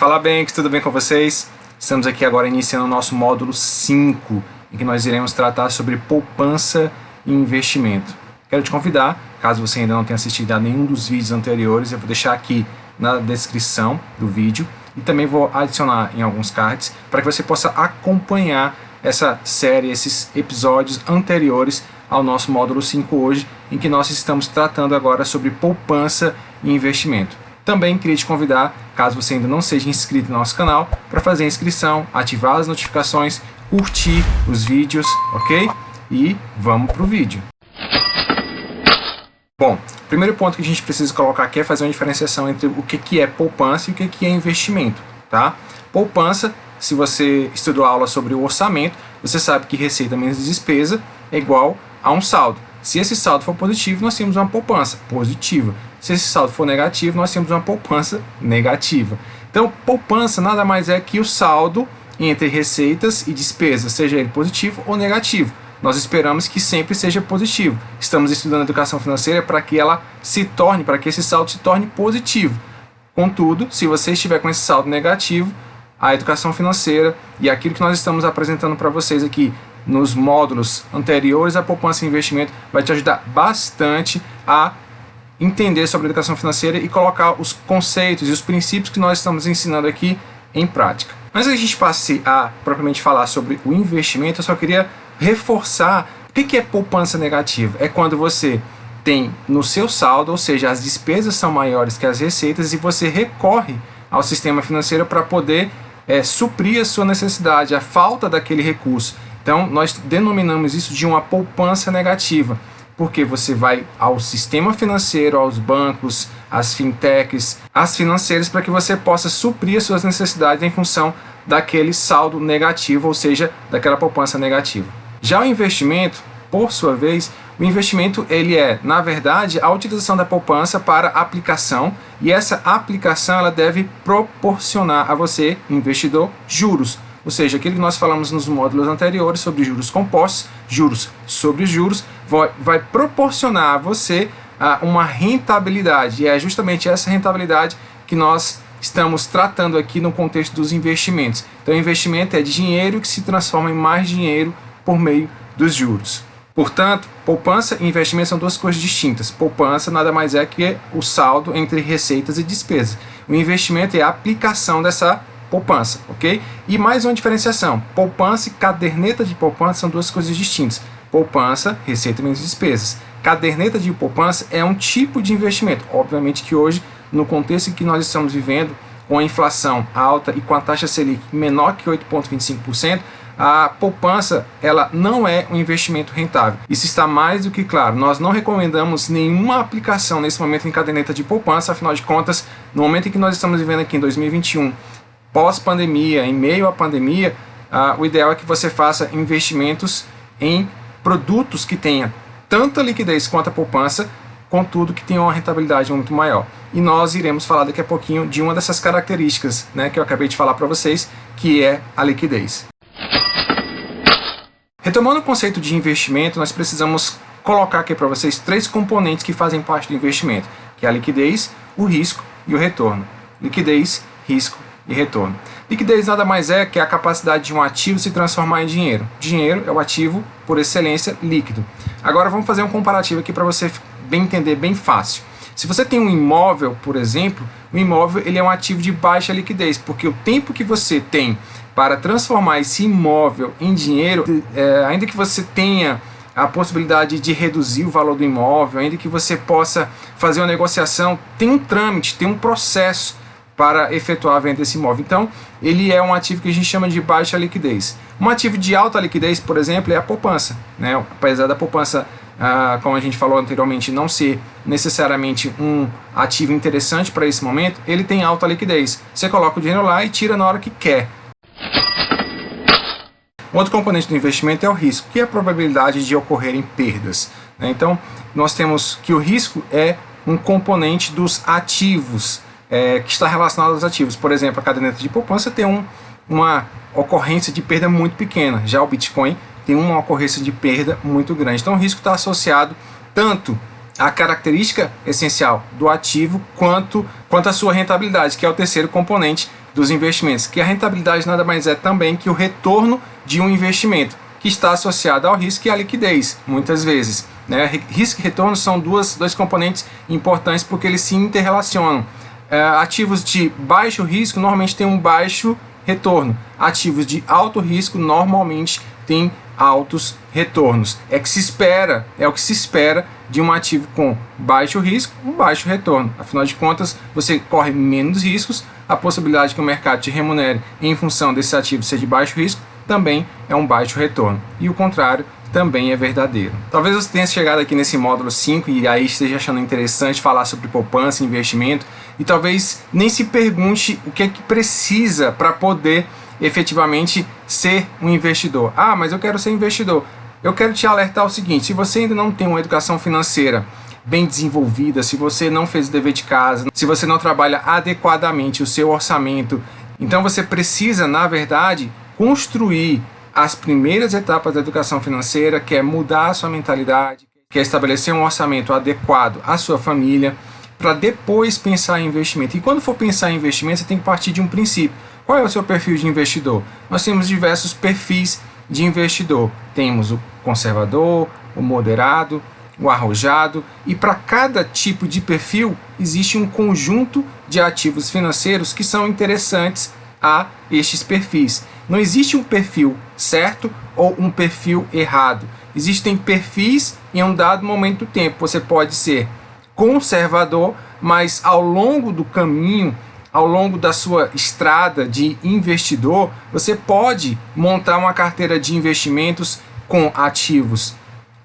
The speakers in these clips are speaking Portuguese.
Fala bem, que tudo bem com vocês? Estamos aqui agora iniciando o nosso módulo 5, em que nós iremos tratar sobre poupança e investimento. Quero te convidar, caso você ainda não tenha assistido a nenhum dos vídeos anteriores, eu vou deixar aqui na descrição do vídeo e também vou adicionar em alguns cards para que você possa acompanhar essa série, esses episódios anteriores ao nosso módulo 5 hoje, em que nós estamos tratando agora sobre poupança e investimento. Também queria te convidar, caso você ainda não seja inscrito no nosso canal, para fazer a inscrição, ativar as notificações, curtir os vídeos, ok? E vamos para o vídeo. Bom, o primeiro ponto que a gente precisa colocar aqui é fazer uma diferenciação entre o que é poupança e o que é investimento, tá? Poupança, se você estudou aula sobre o orçamento, você sabe que receita menos despesa é igual a um saldo. Se esse saldo for positivo, nós temos uma poupança positiva. Se esse saldo for negativo, nós temos uma poupança negativa. Então, poupança nada mais é que o saldo entre receitas e despesas, seja ele positivo ou negativo. Nós esperamos que sempre seja positivo. Estamos estudando educação financeira para que para que esse saldo se torne positivo. Contudo, se você estiver com esse saldo negativo, a educação financeira e aquilo que nós estamos apresentando para vocês aqui nos módulos anteriores à poupança e investimento vai te ajudar bastante a entender sobre a educação financeira e colocar os conceitos e os princípios que nós estamos ensinando aqui em prática. Antes que a gente passe a propriamente falar sobre o investimento, eu só queria reforçar o que é poupança negativa. É quando você tem no seu saldo, ou seja, as despesas são maiores que as receitas e você recorre ao sistema financeiro para poder suprir a sua necessidade, a falta daquele recurso. Então, nós denominamos isso de uma poupança negativa, porque você vai ao sistema financeiro, aos bancos, às fintechs, às financeiras, para que você possa suprir as suas necessidades em função daquele saldo negativo, ou seja, daquela poupança negativa. Já o investimento, por sua vez, o investimento ele é, na verdade, a utilização da poupança para aplicação, e essa aplicação ela deve proporcionar a você, investidor, juros. Ou seja, aquilo que nós falamos nos módulos anteriores sobre juros compostos, juros sobre juros, vai proporcionar a você uma rentabilidade. E é justamente essa rentabilidade que nós estamos tratando aqui no contexto dos investimentos. Então, investimento é dinheiro que se transforma em mais dinheiro por meio dos juros. Portanto, poupança e investimento são duas coisas distintas. Poupança nada mais é que o saldo entre receitas e despesas. O investimento é a aplicação dessa poupança, ok? E mais uma diferenciação, poupança e caderneta de poupança são duas coisas distintas. Poupança, receita menos despesas. Caderneta de poupança é um tipo de investimento. Obviamente que hoje, no contexto em que nós estamos vivendo, com a inflação alta e com a taxa Selic menor que 8,25%, a poupança ela não é um investimento rentável. Isso está mais do que claro. Nós não recomendamos nenhuma aplicação nesse momento em caderneta de poupança, afinal de contas, no momento em que nós estamos vivendo aqui em 2021, pós-pandemia, em meio à pandemia, o ideal é que você faça investimentos em produtos que tenham tanta liquidez quanto a poupança, contudo que tenham uma rentabilidade muito maior. E nós iremos falar daqui a pouquinho de uma dessas características, né, que eu acabei de falar para vocês, que é a liquidez. Retomando o conceito de investimento, nós precisamos colocar aqui para vocês três componentes que fazem parte do investimento, que é a liquidez, o risco e o retorno. Liquidez, risco e retorno. Liquidez nada mais é que a capacidade de um ativo se transformar em dinheiro. Dinheiro é o ativo por excelência líquido. Agora vamos fazer um comparativo aqui para você entender bem fácil. Se você tem um imóvel, por exemplo, o imóvel ele é um ativo de baixa liquidez, porque o tempo que você tem para transformar esse imóvel em dinheiro, ainda que você tenha a possibilidade de reduzir o valor do imóvel, ainda que você possa fazer uma negociação, tem um trâmite, tem um processo para efetuar a venda desse imóvel. Então, ele é um ativo que a gente chama de baixa liquidez. Um ativo de alta liquidez, por exemplo, é a poupança, né? Apesar da poupança, como a gente falou anteriormente, não ser necessariamente um ativo interessante para esse momento, ele tem alta liquidez. Você coloca o dinheiro lá e tira na hora que quer. Outro componente do investimento é o risco, que é a probabilidade de ocorrerem perdas, né? Então, nós temos que o risco é um componente dos ativos, que está relacionado aos ativos. Por exemplo, a caderneta de poupança tem uma ocorrência de perda muito pequena. Já o Bitcoin tem uma ocorrência de perda muito grande. Então o risco está associado tanto à característica essencial do ativo quanto à sua rentabilidade, que é o terceiro componente, dos investimentos, que a rentabilidade nada mais é também que o retorno de um investimento, que está associado ao risco e à liquidez, muitas vezes. Né? Risco e retorno são dois componentes importantes porque eles se interrelacionam. Ativos de baixo risco normalmente têm um baixo retorno. Ativos de alto risco normalmente têm altos retornos. É o que se espera de um ativo com baixo risco, um baixo retorno. Afinal de contas, você corre menos riscos, a possibilidade que o mercado te remunere em função desse ativo ser de baixo risco também é um baixo retorno. E o contrário também é verdadeiro. Talvez você tenha chegado aqui nesse módulo 5 e aí esteja achando interessante falar sobre poupança e investimento e talvez nem se pergunte o que é que precisa para poder efetivamente ser um investidor. Ah, mas eu quero ser investidor. Eu quero te alertar o seguinte: se você ainda não tem uma educação financeira bem desenvolvida, se você não fez o dever de casa, se você não trabalha adequadamente o seu orçamento, então você precisa, na verdade, construir as primeiras etapas da educação financeira, que é mudar a sua mentalidade, que é estabelecer um orçamento adequado à sua família, para depois pensar em investimento. E quando for pensar em investimento, você tem que partir de um princípio. Qual é o seu perfil de investidor? Nós temos diversos perfis de investidor. Temos o conservador, o moderado, o arrojado, e para cada tipo de perfil existe um conjunto de ativos financeiros que são interessantes a estes perfis. Não existe um perfil certo ou um perfil errado. Existem perfis em um dado momento do tempo. Você pode ser conservador, mas ao longo do caminho, ao longo da sua estrada de investidor, você pode montar uma carteira de investimentos com ativos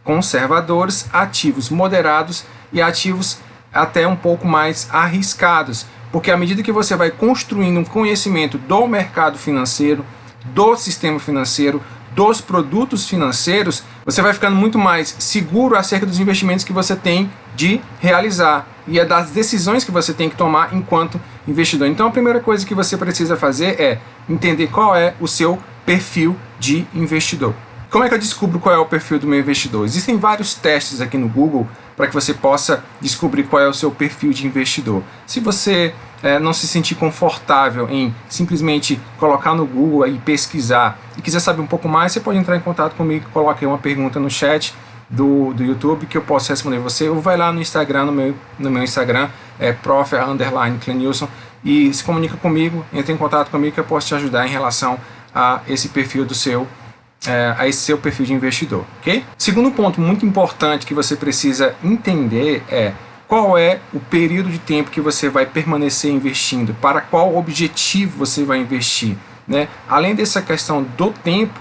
conservadores, ativos moderados e ativos até um pouco mais arriscados. Porque à medida que você vai construindo um conhecimento do mercado financeiro, do sistema financeiro, dos produtos financeiros, você vai ficando muito mais seguro acerca dos investimentos que você tem de realizar e é das decisões que você tem que tomar enquanto investidor. Então a primeira coisa que você precisa fazer é entender qual é o seu perfil de investidor. Como é que eu descubro qual é o perfil do meu investidor? Existem vários testes aqui no Google para que você possa descobrir qual é o seu perfil de investidor. Se você não se sentir confortável em simplesmente colocar no Google e pesquisar e quiser saber um pouco mais, você pode entrar em contato comigo, coloque uma pergunta no chat do YouTube que eu posso responder você, ou vai lá no Instagram, no meu Instagram, prof_Clenilson, e se comunica comigo, entre em contato comigo que eu posso te ajudar em relação a esse perfil a esse seu perfil de investidor, ok? Segundo ponto muito importante que você precisa entender é qual é o período de tempo que você vai permanecer investindo, para qual objetivo você vai investir, né? Além dessa questão do tempo,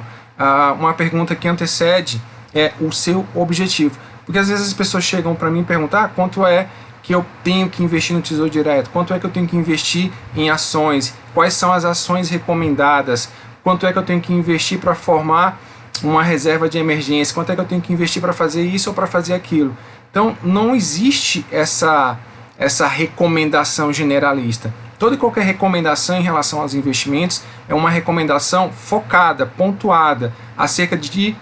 uma pergunta que antecede é o seu objetivo, porque às vezes as pessoas chegam para mim e perguntam quanto é que eu tenho que investir no Tesouro Direto, quanto é que eu tenho que investir em ações, quais são as ações recomendadas, quanto é que eu tenho que investir para formar uma reserva de emergência, quanto é que eu tenho que investir para fazer isso ou para fazer aquilo. Então não existe essa recomendação generalista. Toda e qualquer recomendação em relação aos investimentos é uma recomendação focada, pontuada, acerca de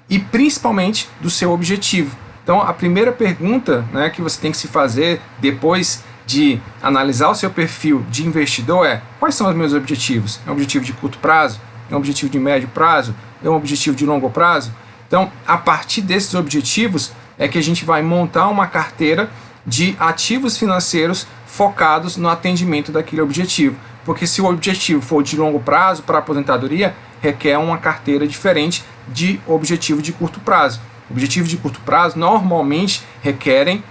e principalmente do seu objetivo. Então a primeira pergunta, né, que você tem que se fazer depois de analisar o seu perfil de investidor é: quais são os meus objetivos? É um objetivo de curto prazo? É um objetivo de médio prazo? É um objetivo de longo prazo? Então, a partir desses objetivos é que a gente vai montar uma carteira de ativos financeiros focados no atendimento daquele objetivo. Porque se o objetivo for de longo prazo para a aposentadoria, requer uma carteira diferente de objetivo de curto prazo. Objetivos de curto prazo normalmente requerem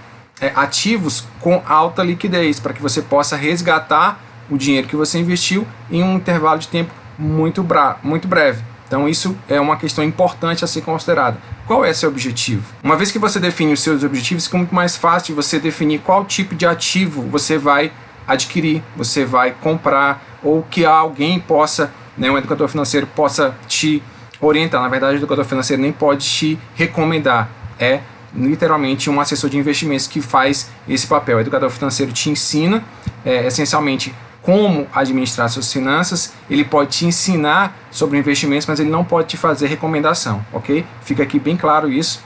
ativos com alta liquidez, para que você possa resgatar o dinheiro que você investiu em um intervalo de tempo muito breve. Então isso é uma questão importante a ser considerada. Qual é seu objetivo? Uma vez que você define os seus objetivos, fica muito mais fácil de você definir qual tipo de ativo você vai adquirir, você vai comprar, ou que alguém possa, um educador financeiro possa te orientar. Na verdade, o educador financeiro nem pode te recomendar. É literalmente um assessor de investimentos que faz esse papel. O educador financeiro te ensina, essencialmente, como administrar suas finanças. Ele pode te ensinar sobre investimentos, mas ele não pode te fazer recomendação, ok? Fica aqui bem claro isso.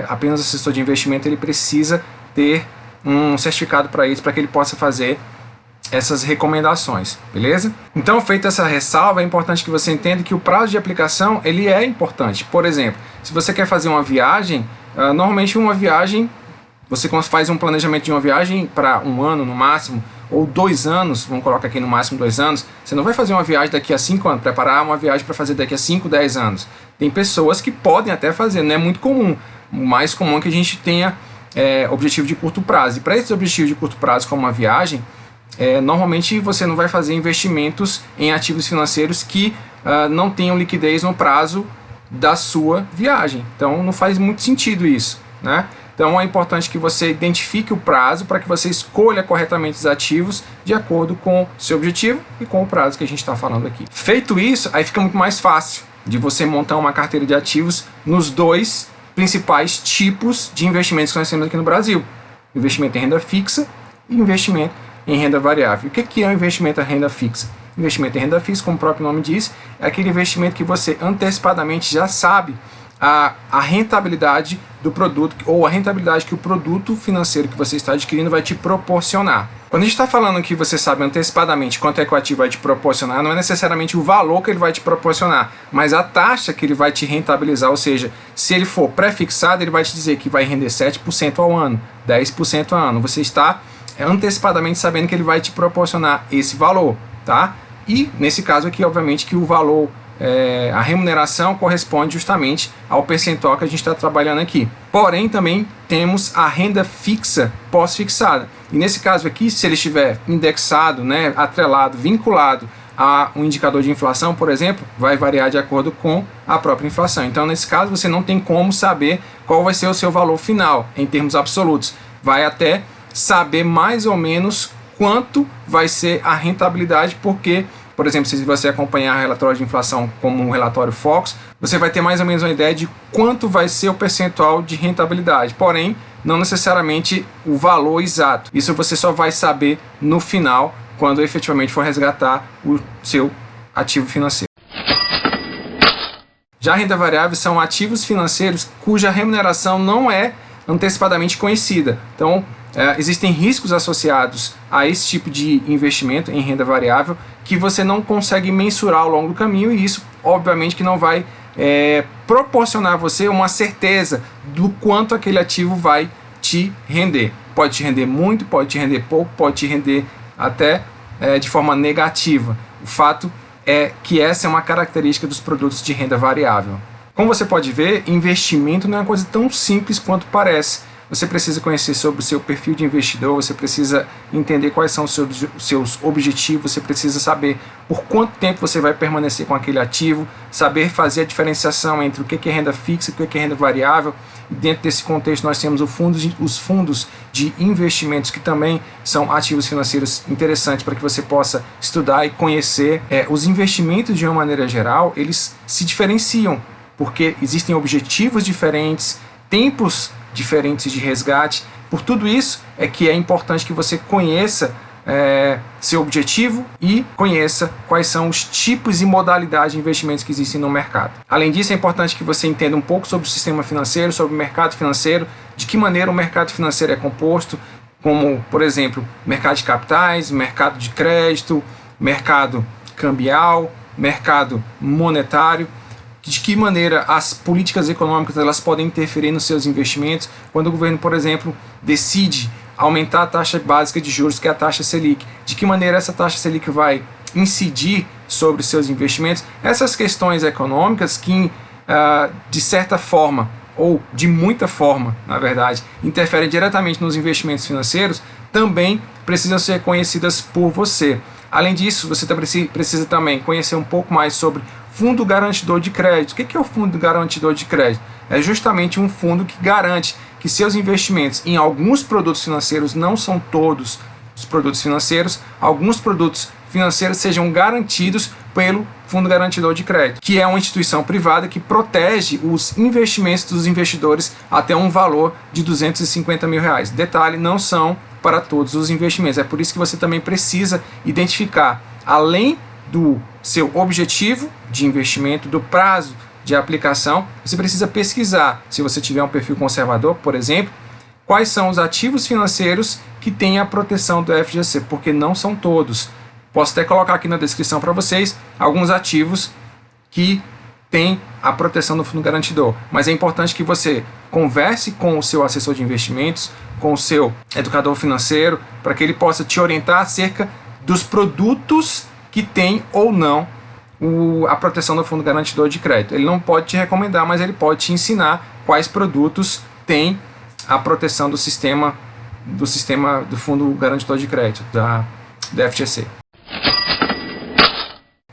Apenas o assessor de investimento ele precisa ter um certificado para isso, para que ele possa fazer essas recomendações, beleza? Então, feita essa ressalva, é importante que você entenda que o prazo de aplicação ele é importante. Por exemplo, se você quer fazer uma viagem, normalmente uma viagem, você faz um planejamento de uma viagem para 1 ano no máximo, ou 2 anos, vamos colocar aqui no máximo 2 anos, você não vai fazer uma viagem daqui a 5 anos, preparar uma viagem para fazer daqui a 5, 10 anos. Tem pessoas que podem até fazer, não é muito comum. O mais comum é que a gente tenha objetivo de curto prazo. E para esse objetivo de curto prazo, como uma viagem, normalmente você não vai fazer investimentos em ativos financeiros que não tenham liquidez no prazo da sua viagem. Então não faz muito sentido isso, né? Então é importante que você identifique o prazo para que você escolha corretamente os ativos de acordo com o seu objetivo e com o prazo que a gente está falando aqui. Feito isso, aí fica muito mais fácil de você montar uma carteira de ativos nos 2 principais tipos de investimentos que nós temos aqui no Brasil: investimento em renda fixa e investimento em renda variável. O que é o investimento em renda fixa? Investimento em renda fixa, como o próprio nome diz, é aquele investimento que você antecipadamente já sabe a rentabilidade do produto, ou a rentabilidade que o produto financeiro que você está adquirindo vai te proporcionar. Quando a gente está falando que você sabe antecipadamente quanto é que o ativo vai te proporcionar, não é necessariamente o valor que ele vai te proporcionar, mas a taxa que ele vai te rentabilizar. Ou seja, se ele for pré-fixado, ele vai te dizer que vai render 7% ao ano, 10% ao ano. Você está antecipadamente sabendo que ele vai te proporcionar esse valor, tá? E nesse caso aqui, obviamente, que o valor, a remuneração corresponde justamente ao percentual que a gente está trabalhando aqui. Porém, também temos a renda fixa pós-fixada. E nesse caso aqui, se ele estiver indexado, né, atrelado, vinculado a um indicador de inflação, por exemplo, vai variar de acordo com a própria inflação. Então, nesse caso, você não tem como saber qual vai ser o seu valor final, em termos absolutos. Vai até saber mais ou menos quanto vai ser a rentabilidade, porque, por exemplo, se você acompanhar o relatório de inflação como um relatório Focus, você vai ter mais ou menos uma ideia de quanto vai ser o percentual de rentabilidade, porém, não necessariamente o valor exato. Isso você só vai saber no final, quando efetivamente for resgatar o seu ativo financeiro. Já a renda variável são ativos financeiros cuja remuneração não é antecipadamente conhecida. Então, existem riscos associados a esse tipo de investimento em renda variável que você não consegue mensurar ao longo do caminho, e isso obviamente que não vai proporcionar a você uma certeza do quanto aquele ativo vai te render. Pode te render muito, pode te render pouco, pode te render até de forma negativa. O fato é que essa é uma característica dos produtos de renda variável. Como você pode ver, investimento não é uma coisa tão simples quanto parece. Você precisa conhecer sobre o seu perfil de investidor, você precisa entender quais são os seus objetivos, você precisa saber por quanto tempo você vai permanecer com aquele ativo, saber fazer a diferenciação entre o que é renda fixa e o que é renda variável. E dentro desse contexto nós temos os fundos de investimentos, que também são ativos financeiros interessantes para que você possa estudar e conhecer. Os investimentos, de uma maneira geral, eles se diferenciam, porque existem objetivos diferentes, tempos diferentes de resgate. Por tudo isso é que é importante que você conheça seu objetivo e conheça quais são os tipos e modalidades de investimentos que existem no mercado. Além disso, é importante que você entenda um pouco sobre o sistema financeiro, sobre o mercado financeiro, de que maneira o mercado financeiro é composto, como, por exemplo, mercado de capitais, mercado de crédito, mercado cambial, mercado monetário, de que maneira as políticas econômicas elas podem interferir nos seus investimentos. Quando o governo, por exemplo, decide aumentar a taxa básica de juros, que é a taxa Selic, de que maneira essa taxa Selic vai incidir sobre os seus investimentos. Essas questões econômicas que, de certa forma, ou de muita forma, na verdade, interferem diretamente nos investimentos financeiros, também precisam ser conhecidas por você. Além disso, você precisa também conhecer um pouco mais sobre fundo garantidor de crédito. O que é o fundo garantidor de crédito? É justamente um fundo que garante que seus investimentos em alguns produtos financeiros, não são todos os produtos financeiros, alguns produtos financeiros sejam garantidos pelo fundo garantidor de crédito, que é uma instituição privada que protege os investimentos dos investidores até um valor de R$250 mil. Detalhe, não são para todos os investimentos. É por isso que você também precisa identificar, além do seu objetivo de investimento, do prazo de aplicação, você precisa pesquisar. Se você tiver um perfil conservador, por exemplo, quais são os ativos financeiros que têm a proteção do FGC, porque não são todos. Posso até colocar aqui na descrição para vocês alguns ativos que têm a proteção do fundo garantidor, mas é importante que você converse com o seu assessor de investimentos, com o seu educador financeiro, para que ele possa te orientar acerca dos produtos que tem ou não a proteção do fundo garantidor de crédito. Ele não pode te recomendar, mas ele pode te ensinar quais produtos têm a proteção do sistema do fundo garantidor de crédito, da FGC.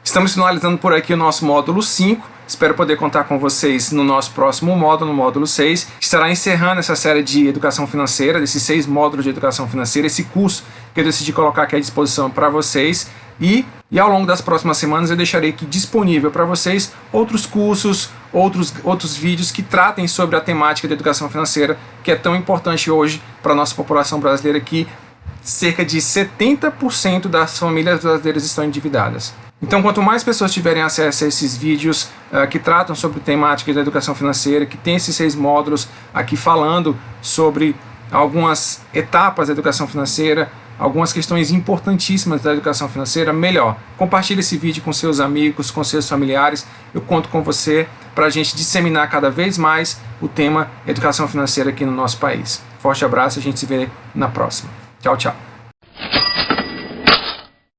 Estamos finalizando por aqui o nosso módulo 5. Espero poder contar com vocês no nosso próximo módulo, no módulo 6. Estará encerrando essa série de educação financeira, desses 6 módulos de educação financeira, esse curso que eu decidi colocar aqui à disposição para vocês. E ao longo das próximas semanas eu deixarei aqui disponível para vocês outros cursos, outros vídeos que tratem sobre a temática da educação financeira, que é tão importante hoje para a nossa população brasileira, que cerca de 70% das famílias brasileiras estão endividadas. Então, quanto mais pessoas tiverem acesso a esses vídeos que tratam sobre temática da educação financeira, que tem esses 6 módulos aqui falando sobre algumas etapas da educação financeira, algumas questões importantíssimas da educação financeira, melhor. Compartilhe esse vídeo com seus amigos, com seus familiares. Eu conto com você para a gente disseminar cada vez mais o tema educação financeira aqui no nosso país. Forte abraço, a gente se vê na próxima. Tchau, tchau.